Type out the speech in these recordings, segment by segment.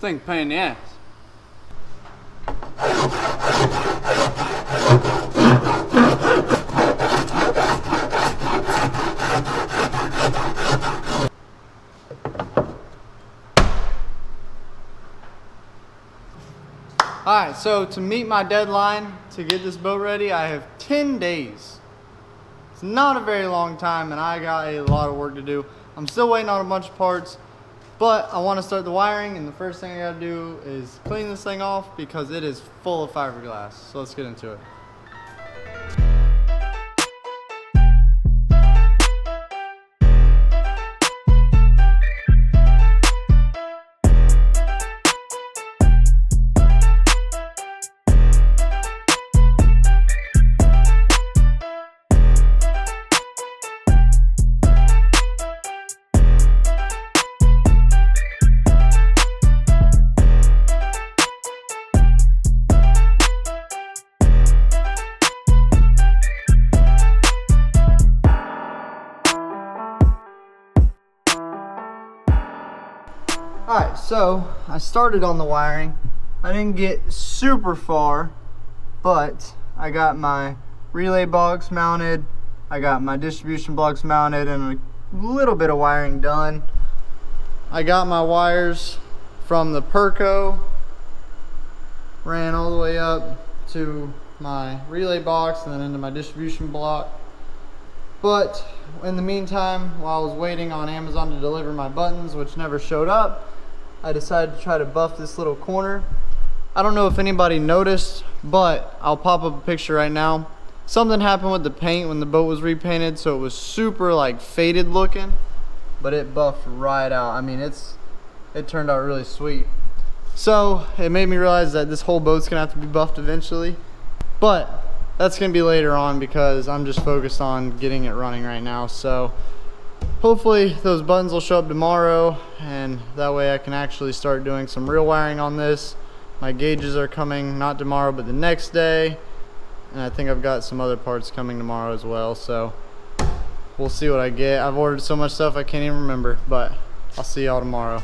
Thing pain in the ass. Alright, so to meet my deadline to get this boat ready, I have 10 days. It's not a very long time and I got a lot of work to do. I'm still waiting on a bunch of parts, but I want to start the wiring, and the first thing I gotta do is clean this thing off because it is full of fiberglass. So let's get into it. Alright, so I started on the wiring. I didn't get super far, but I got my relay box mounted, I got my distribution blocks mounted, and a little bit of wiring done. I got my wires from the Perco, ran all the way up to my relay box and then into my distribution block. But in the meantime, while I was waiting on Amazon to deliver my buttons, which never showed up, I decided to try to buff this little corner. I don't know if anybody noticed, but I'll pop up a picture right now. Something happened with the paint when the boat was repainted, so it was super like faded looking, but it buffed right out. I mean, it turned out really sweet. So it made me realize that this whole boat's gonna have to be buffed eventually, but that's gonna be later on because I'm just focused on getting it running right now. So hopefully those buttons will show up tomorrow, and that way I can actually start doing some real wiring on this. My gauges are coming not tomorrow but the next day, and I think I've got some other parts coming tomorrow as well, so we'll see what I get. I've ordered so much stuff I can't even remember, but I'll see y'all tomorrow.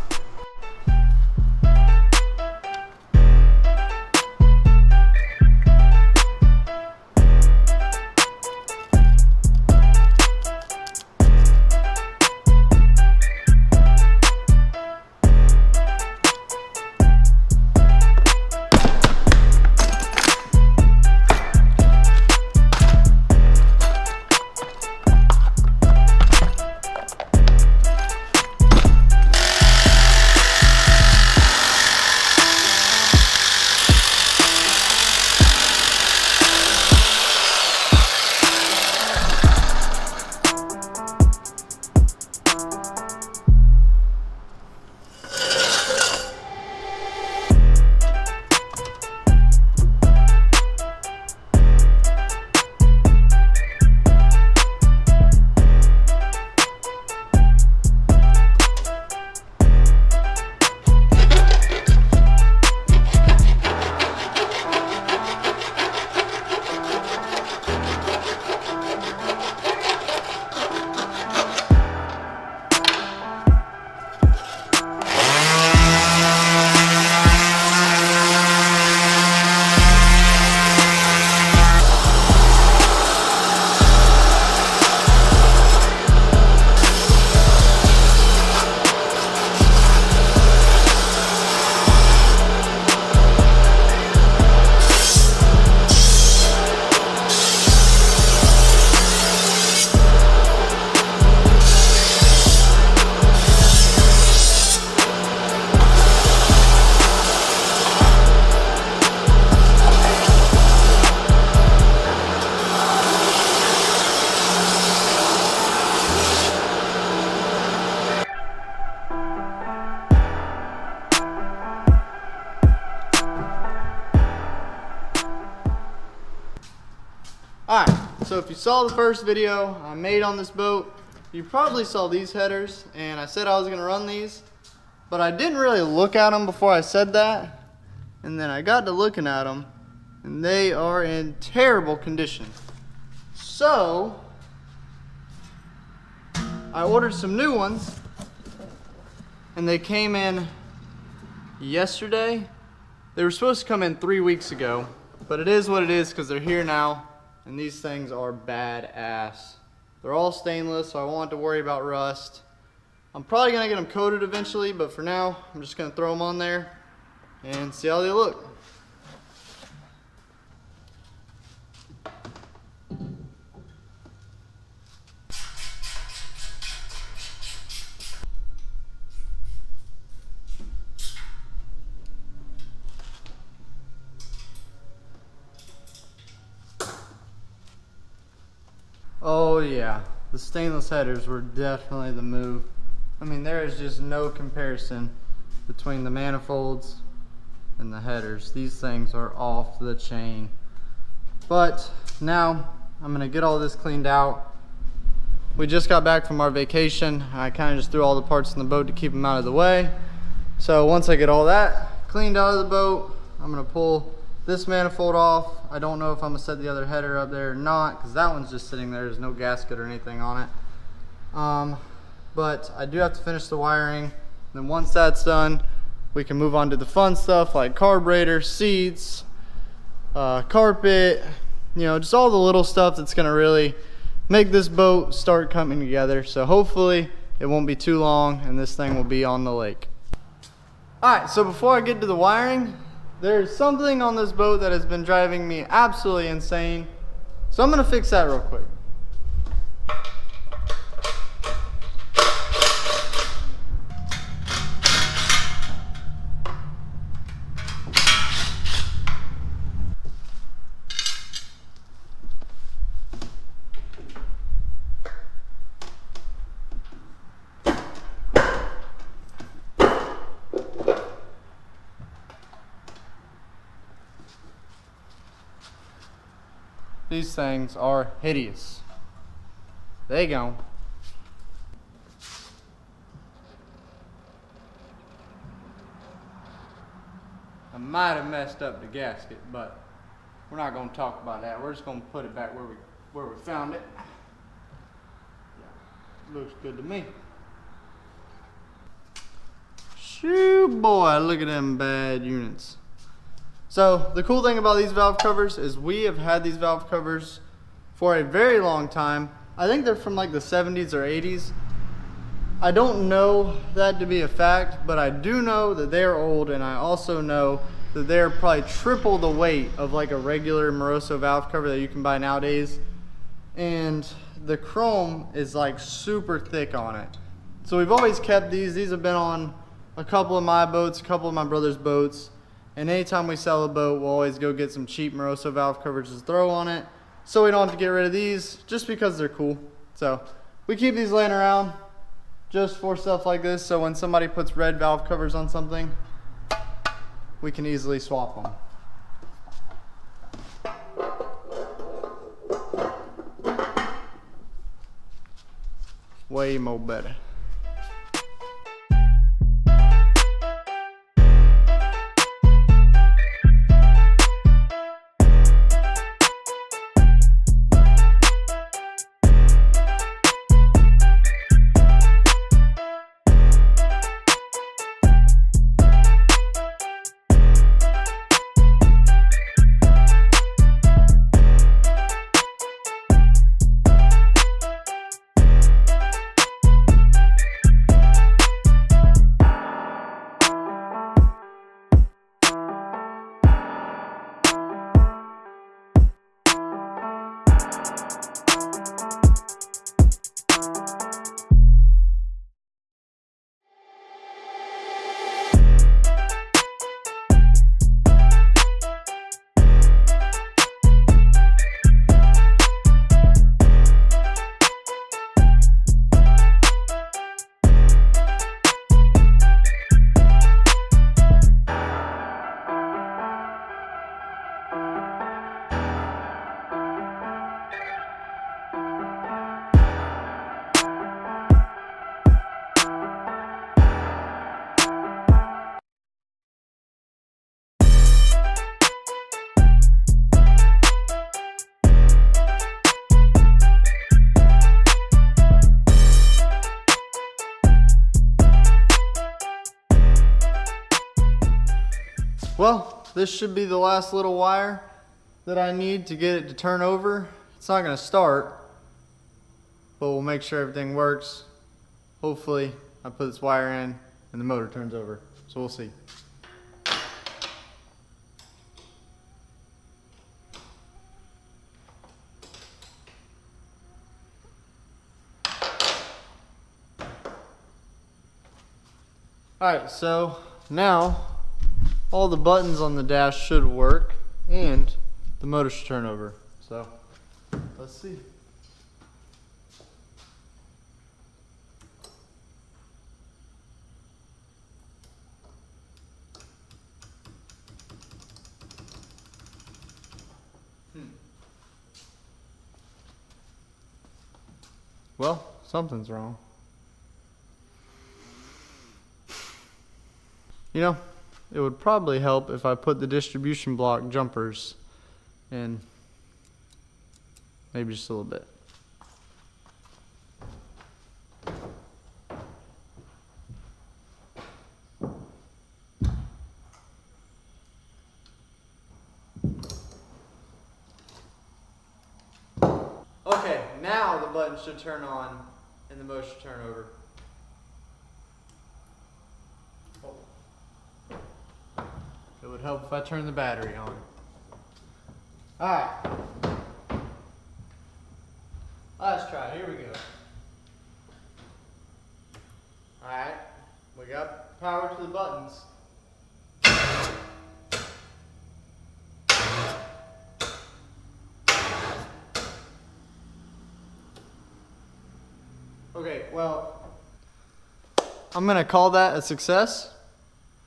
Alright, so if you saw the first video I made on this boat, you probably saw these headers, and I said I was going to run these, but I didn't really look at them before I said that, and then I got to looking at them, and they are in terrible condition. So I ordered some new ones, and they came in yesterday. They were supposed to come in 3 weeks ago, but it is what it is because they're here now, and these things are badass. They're all stainless, so I won't have to worry about rust. I'm probably gonna get them coated eventually, but for now, I'm just gonna throw them on there and see how they look. Oh yeah, the stainless headers were definitely the move. I mean, there is just no comparison between the manifolds and the headers. These things are off the chain. But now I'm gonna get all this cleaned out. We just got back from our vacation. I kind of just threw all the parts in the boat to keep them out of the way. So once I get all that cleaned out of the boat, I'm gonna pull this manifold off. I don't know if I'm gonna set the other header up there or not, because that one's just sitting there. There's no gasket or anything on it. But I do have to finish the wiring. Then once that's done, we can move on to the fun stuff like carburetor, seats, carpet, you know, just all the little stuff that's gonna really make this boat start coming together. So hopefully it won't be too long and this thing will be on the lake. All right, so before I get to the wiring, there's something on this boat that has been driving me absolutely insane. So I'm gonna fix that real quick. These things are hideous. They go. I might have messed up the gasket, but we're not going to talk about that. We're just going to put it back where we found it. Yeah, looks good to me. Shoo boy, look at them bad units. So the cool thing about these valve covers is we have had these valve covers for a very long time. I think they're from like the 70s or 80s. I don't know that to be a fact, but I do know that they're old, and I also know that they're probably triple the weight of like a regular Moroso valve cover that you can buy nowadays. And the chrome is like super thick on it. So we've always kept these. These have been on a couple of my boats, a couple of my brother's boats. And anytime we sell a boat, we'll always go get some cheap Moroso valve covers to throw on it, so we don't have to get rid of these just because they're cool. So we keep these laying around just for stuff like this, so when somebody puts red valve covers on something, we can easily swap them. Way more better. Well, this should be the last little wire that I need to get it to turn over. It's not going to start, but we'll make sure everything works. Hopefully I put this wire in and the motor turns over, so we'll see. Alright, so now all the buttons on the dash should work and the motor should turn over. So let's see. Well, something's wrong. You know, it would probably help if I put the distribution block jumpers in maybe just a little bit. Okay, now the button should turn on and the motor should turn over. It would help if I turn the battery on. Alright. Let's try it. Here we go. Alright. We got power to the buttons. Okay, well, I'm going to call that a success.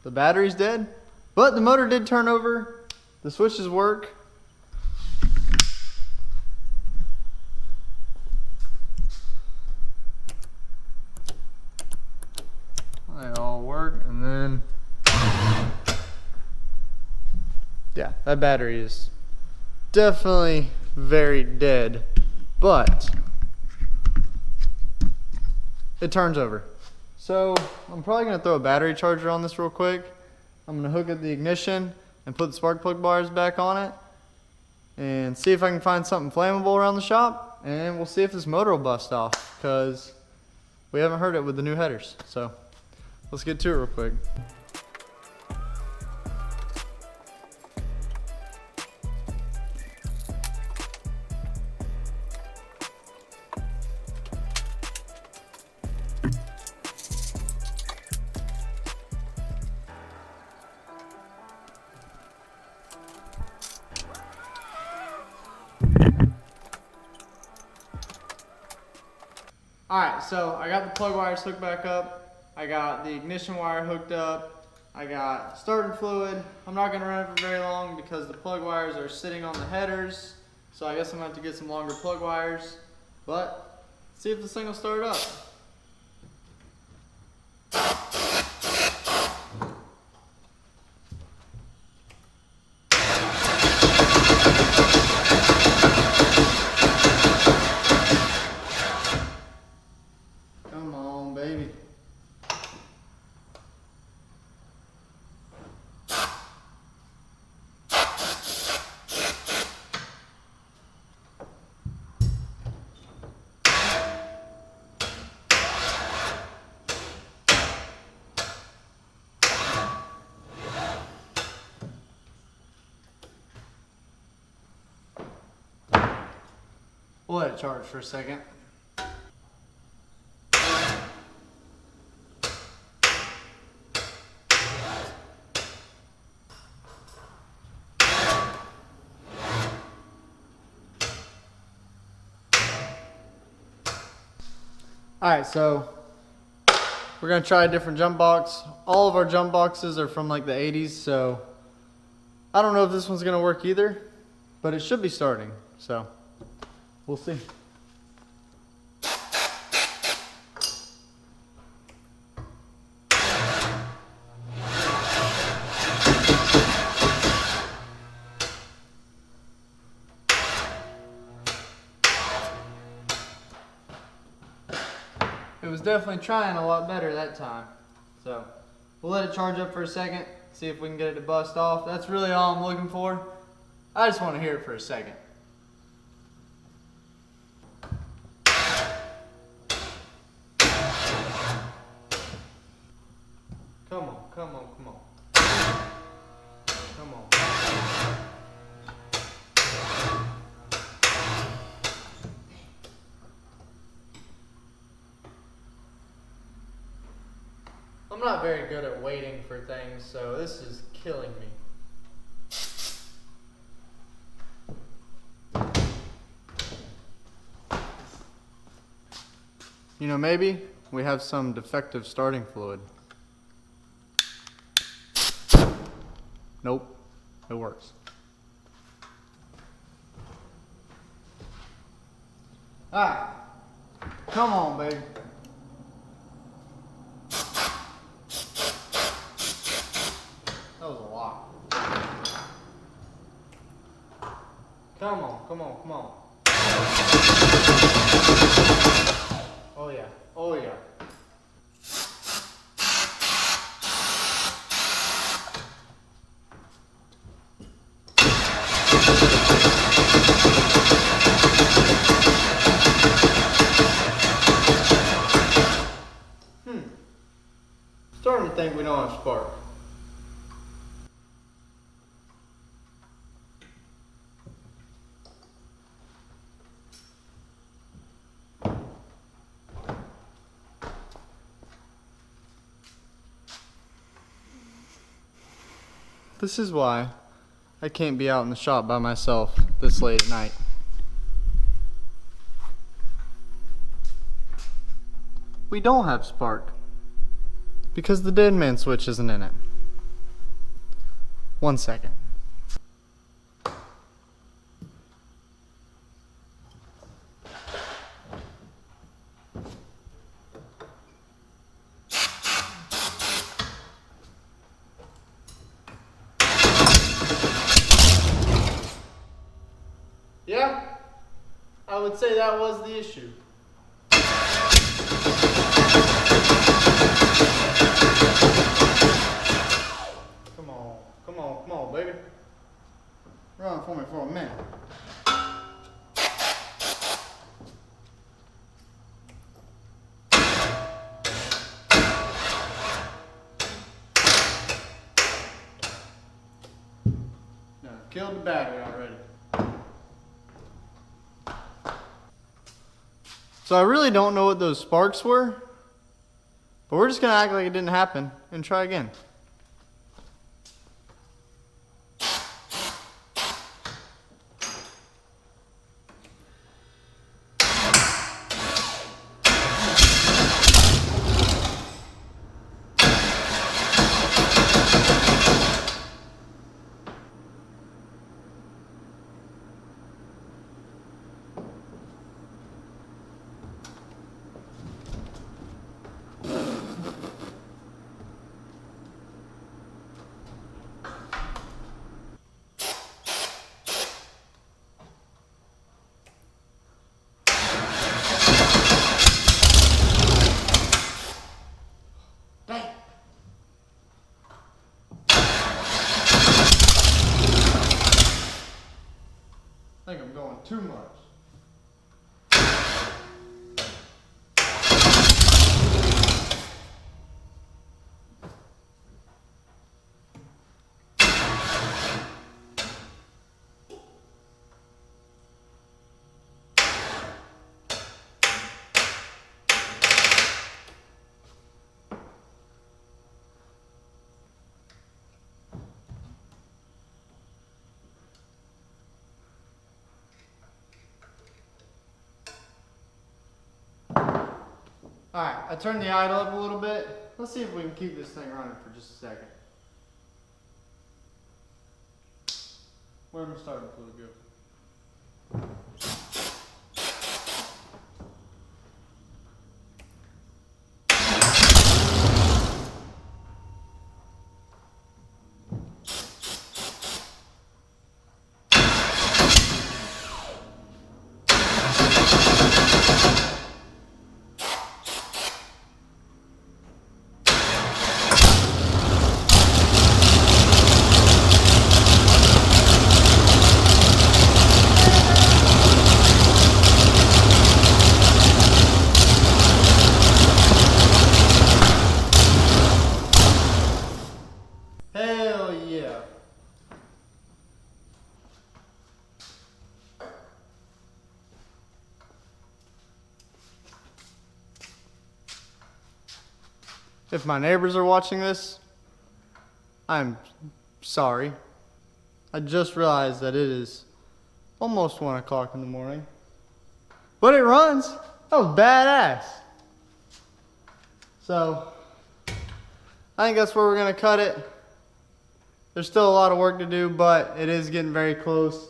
The battery's dead, but the motor did turn over. The switches work. They all work, and then, yeah, that battery is definitely very dead, but it turns over. So I'm probably going to throw a battery charger on this real quick. I'm going to hook up the ignition and put the spark plug bars back on it and see if I can find something flammable around the shop, and we'll see if this motor will bust off, because we haven't heard it with the new headers. So let's get to it real quick. Alright, so I got the plug wires hooked back up. I got the ignition wire hooked up. I got starting fluid. I'm not going to run it for very long because the plug wires are sitting on the headers. So I guess I'm going to have to get some longer plug wires. But see if this thing will start up. Come on, baby. We'll let it charge for a second. Alright, so we're going to try a different jump box. All of our jump boxes are from like the 80s, so I don't know if this one's going to work either, but it should be starting, so we'll see. It was definitely trying a lot better that time. So we'll let it charge up for a second see if we can get it to bust off. That's really all I'm looking for. I just want to hear it for a second. Come on, come on, come on. Come on. I'm not very good at waiting for things, so this is killing me. You know, maybe we have some defective starting fluid. Nope, it works. Alright, come on, baby. That was a lot. Come on, come on, come on. Oh yeah, oh yeah. Starting to think we don't have spark. This is why I can't be out in the shop by myself this late at night. We don't have spark because the dead man switch isn't in it. 1 second. Yeah, I would say that was the issue. Come on, baby. Run for me for a minute. No, killed the battery already. So I really don't know what those sparks were, but we're just gonna act like it didn't happen and try again. I think I'm going too much. Alright, I turned the idle up a little bit. Let's see if we can keep this thing running for just a second. Where'd my starting fluid go? If my neighbors are watching this, I'm sorry. I just realized that it is almost 1 o'clock in the morning. But it runs. That was badass. So, I think that's where we're going to cut it. There's still a lot of work to do, but it is getting very close.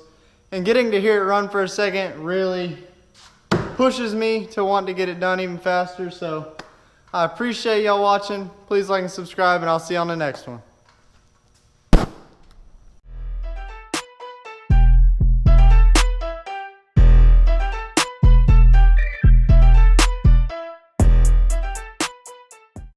And getting to hear it run for a second really pushes me to want to get it done even faster. So, I appreciate y'all watching. Please like and subscribe, and I'll see you on the next one.